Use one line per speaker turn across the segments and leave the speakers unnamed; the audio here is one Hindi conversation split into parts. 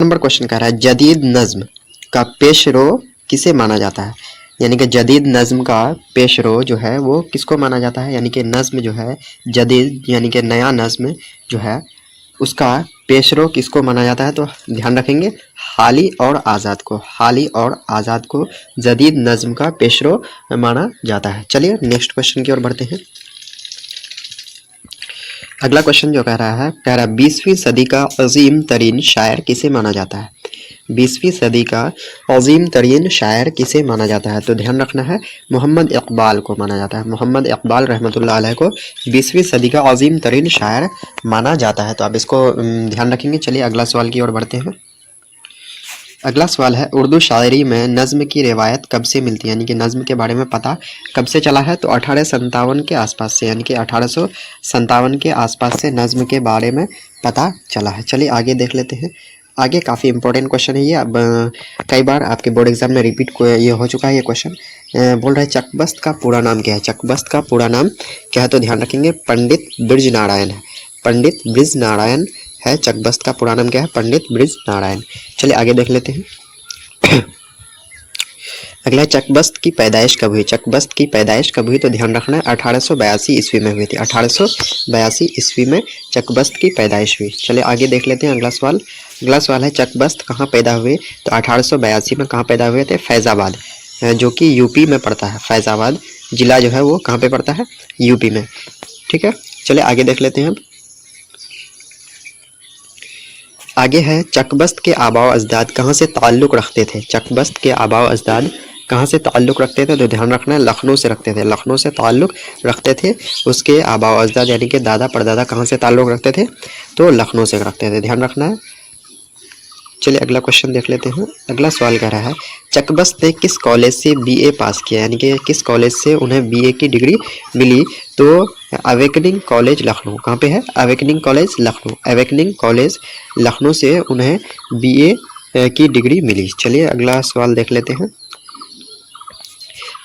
नंबर क्वेश्चन कह रहा है जदीद नज्म का पेशरो किसे माना जाता है, यानी कि जदीद नज्म का पेशरो जो है वो किसको माना जाता है, यानी कि नज्म जो है जदीद यानी कि नया नज्म जो है उसका पेशरो किसको माना जाता है। तो ध्यान रखेंगे हाली और आज़ाद को, हाली और आज़ाद को जदीद नज्म का पेशरो माना जाता है। चलिए नेक्स्ट क्वेश्चन की ओर बढ़ते हैं। अगला क्वेश्चन जो कह रहा है 20वीं सदी का अजीम तरीन शायर किसे माना जाता है। 20वीं सदी का अजीम तरीन शायर किसे माना जाता है। तो ध्यान रखना है मोहम्मद इकबाल को माना जाता है। मोहम्मद इकबाल रहमतुल्लाह अलैह को 20वीं सदी का अजीम तरीन शायर माना जाता है। तो आप इसको ध्यान रखेंगे। चलिए अगला सवाल की ओर बढ़ते हैं। अगला सवाल है उर्दू शायरी में नज़्म की रिवायत कब से मिलती है, यानी कि नज़्म के बारे में पता कब से चला है। तो 1857 के आसपास से, यानी कि 1857 के आसपास से नज़्म के बारे में पता चला है। चलिए आगे देख लेते हैं। आगे काफ़ी इंपॉर्टेंट क्वेश्चन है ये। अब कई बार आपके बोर्ड एग्जाम में रिपीट ये हो चुका है ये क्वेश्चन। बोल रहा है चकबस्त का पूरा नाम क्या है। चकबस्त का पूरा नाम क्या है। तो ध्यान रखेंगे पंडित ब्रिज नारायण है। पंडित ब्रिज नारायण है। चकबस्त का पूरा नाम क्या है, पंडित ब्रिज नारायण। चलिए आगे देख लेते हैं। अगला चकबस्त की पैदाइश कब हुई। चकबस्त की पैदाइश कब हुई। तो ध्यान रखना है 1882 ईस्वी में हुई थी। 1882 ईस्वी में चकबस्त की पैदाइश हुई। चलिए आगे देख लेते हैं अगला सवाल। अगला सवाल है चकबस्त कहाँ पैदा हुए। तो 1882 में कहाँ पैदा हुए थे, फैज़ाबाद, जो कि यूपी में पड़ता है। फैज़ाबाद जिला जो है वो कहाँ पे पड़ता है, यूपी में। ठीक है, चलिए आगे देख लेते हैं। आगे है चकबस्त के आबाओ अजदाद कहाँ से ताल्लुक़ रखते थे। चकबस्त के आबाओ अजदाद कहाँ से ताल्लुक़ रखते थे। तो ध्यान रखना है लखनऊ से रखते थे। लखनऊ से ताल्लुक़ रखते थे। उसके आबाओ अजदाद यानी कि दादा परदादा कहाँ से ताल्लुक़ रखते थे, तो लखनऊ से रखते थे। ध्यान रखना है। चलिए अगला क्वेश्चन देख लेते हैं। अगला सवाल कह रहा है चकबस्त ने किस कॉलेज से बीए पास किया, यानी कि किस कॉलेज से उन्हें बीए की डिग्री मिली। तो अवेकनिंग कॉलेज लखनऊ, कहाँ पे है, awakening college Lucknow. Awakening college Lucknow से उन्हें बीए की डिग्री मिली। चलिए अगला सवाल देख लेते हैं।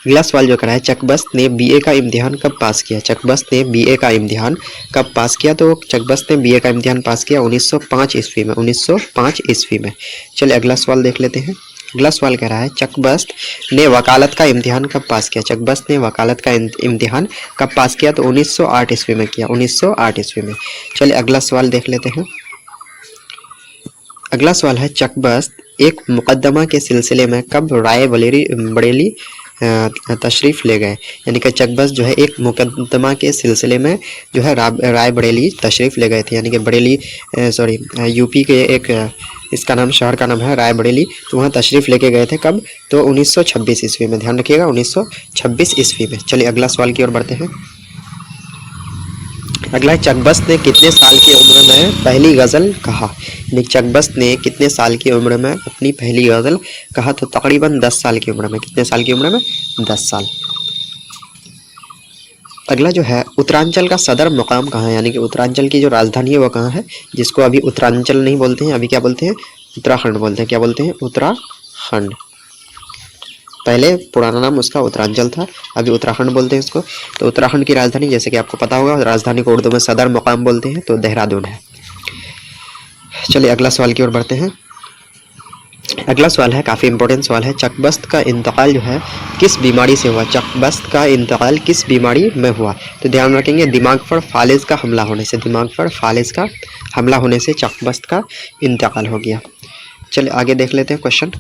अगला सवाल जो कर रहा है चकबस्त ने बीए का इम्तिहान कब पास किया। चकबस्त ने बीए का इम्तिहान कब पास किया। तो चकबस्त ने बीए का इम्तिहान पास किया 1905 ईस्वी में। 1905 ईस्वी में। चलिए अगला सवाल देख लेते हैं। अगला सवाल कह रहा है चकबस्त ने वकालत का इम्तिहान कब पास किया। चकबस्त ने वकालत का इम्तिहान कब पास किया। तो 1908 ईस्वी में किया। 1908 ईस्वी में। चलिए अगला सवाल देख लेते हैं। अगला सवाल है चकबस्त एक मुकदमा के सिलसिले में कब राय बरेली तशरीफ़ ले गए, यानी कि चकबस्त जो है एक मुकदमा के सिलसिले में जो है राय बरेली तशरीफ़ ले गए थे, यानी कि बरेली यूपी के एक इसका नाम, शहर का नाम है राय बरेली। तो वहाँ तशरीफ़ लेके गए थे कब, तो 1926 ईस्वी में। ध्यान रखिएगा 1926 ईस्वी में। चलिए अगला सवाल की ओर बढ़ते हैं। अगला है चकबस्त ने कितने साल की उम्र में पहली गज़ल कहा। चकबस्त ने कितने साल की उम्र में अपनी पहली गज़ल कहा। तो तकरीबन 10 साल की उम्र में। कितने साल की उम्र में, 10 साल। अगला जो है उत्तरांचल का सदर मुकाम कहाँ है, यानी कि उत्तरांचल की जो राजधानी है वो कहाँ है, जिसको अभी उत्तरांचल नहीं बोलते हैं, अभी क्या बोलते हैं, उत्तराखंड बोलते हैं। क्या बोलते हैं, उत्तराखंड। पहले पुराना नाम उसका उत्तरांचल था, अभी उत्तराखंड बोलते हैं इसको। तो उत्तराखंड की राजधानी, जैसे कि आपको पता होगा, राजधानी को उर्दू में सदर मुकाम बोलते हैं, तो देहरादून है। चलिए अगला सवाल की ओर बढ़ते हैं। अगला सवाल है काफ़ी इंपॉर्टेंट सवाल है चकबस्त का इंतकाल जो है किस बीमारी से हुआ। चकबस्त का इंतकाल किस बीमारी में हुआ। तो ध्यान रखेंगे दिमाग पर फालिज का हमला होने से, दिमाग पर फालिज का हमला होने से चकबस्त का इंतकाल हो गया। चलिए आगे देख लेते हैं क्वेश्चन।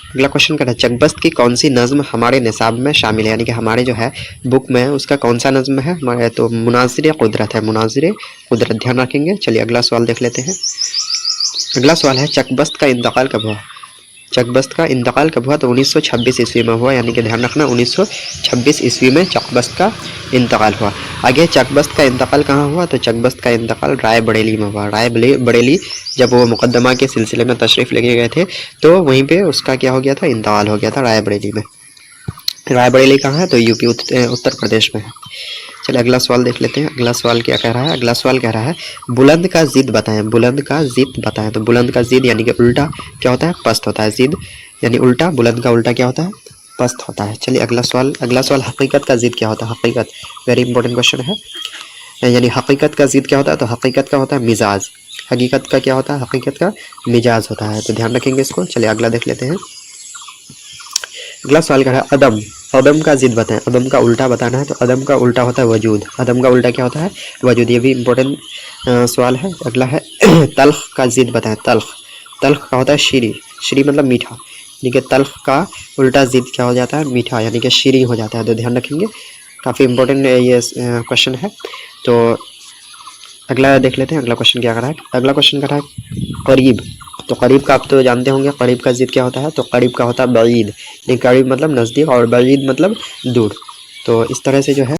अगला क्वेश्चन कहता है चकबस्त की कौन सी नज़्म हमारे निसाब में शामिल है, यानी कि हमारे जो है बुक में उसका कौन सा नज़्म है हमारे। तो मुनाज़िर कुदरत है, मुनाज़िर कुदरत। ध्यान रखेंगे। चलिए अगला सवाल देख लेते हैं। अगला सवाल है चकबस्त का इंतकाल कब हुआ। चकबस्त का इंतकाल कब हुआ। तो 1926 ईस्वी में हुआ, यानी कि ध्यान रखना 1926 ईस्वी में चकबस्त का इंतकाल हुआ। आगे चकबस्त का इंतकाल कहाँ हुआ। तो चकबस्त का इंतकाल राय बरेली में हुआ। राय बरेली जब वो मुकदमा के सिलसिले में तशरीफ़ लेके गए थे, तो वहीं पे उसका क्या हो गया था, इंतकाल हो गया था राय बरेली में। राय बरेली कहाँ है, तो यूपी उत्तर प्रदेश में है। चलिए अगला सवाल देख लेते हैं। अगला सवाल क्या कह रहा है। अगला सवाल कह रहा है बुलंद का ज़िद बताएं। बुलंद का ज़िद बताएं। तो बुलंद का ज़िद यानी कि उल्टा क्या होता है, पस्त होता है। ज़िद यानी उल्टा, बुलंद का उल्टा क्या होता है, पस्त होता है। चलिए अगला सवाल। अगला सवाल हकीकत का ज़िद क्या होता है। हकीकत वेरी इंपॉर्टेंट क्वेश्चन है, यानी हकीकत का ज़िद क्या होता है। तो हकीकत का होता है मिजाज। हकीकत का क्या होता है, हकीकत का मिजाज होता है। तो ध्यान रखेंगे इसको। चलिए अगला देख लेते हैं। अगला सवाल क्या है, अदम, अदम का जिद बताएं। अदम का उल्टा बताना है, तो अदम का उल्टा होता है वजूद। अदम का उल्टा क्या होता है, वजूद। ये भी इम्पोर्टेंट सवाल है। अगला है तल्ख का जिद बताएं। तल्ख, तल्ख का होता है शीरी। शीरी मतलब मीठा, यानी कि तल्ख का उल्टा जिद क्या हो जाता है, मीठा, यानी कि शीरी हो जाता है। तो ध्यान रखेंगे, काफ़ी इम्पोर्टेंट ये क्वेश्चन है। तो अगला देख लेते हैं। अगला क्वेश्चन क्या कर रहा है। अगला क्वेश्चन कर रहा है करीब। तो करीब का आप तो जानते होंगे, करीब का जिद क्या होता है। तो करीब का होता है बईद, यानी करीब मतलब नज़दीक और बईद मतलब दूर। तो इस तरह से जो है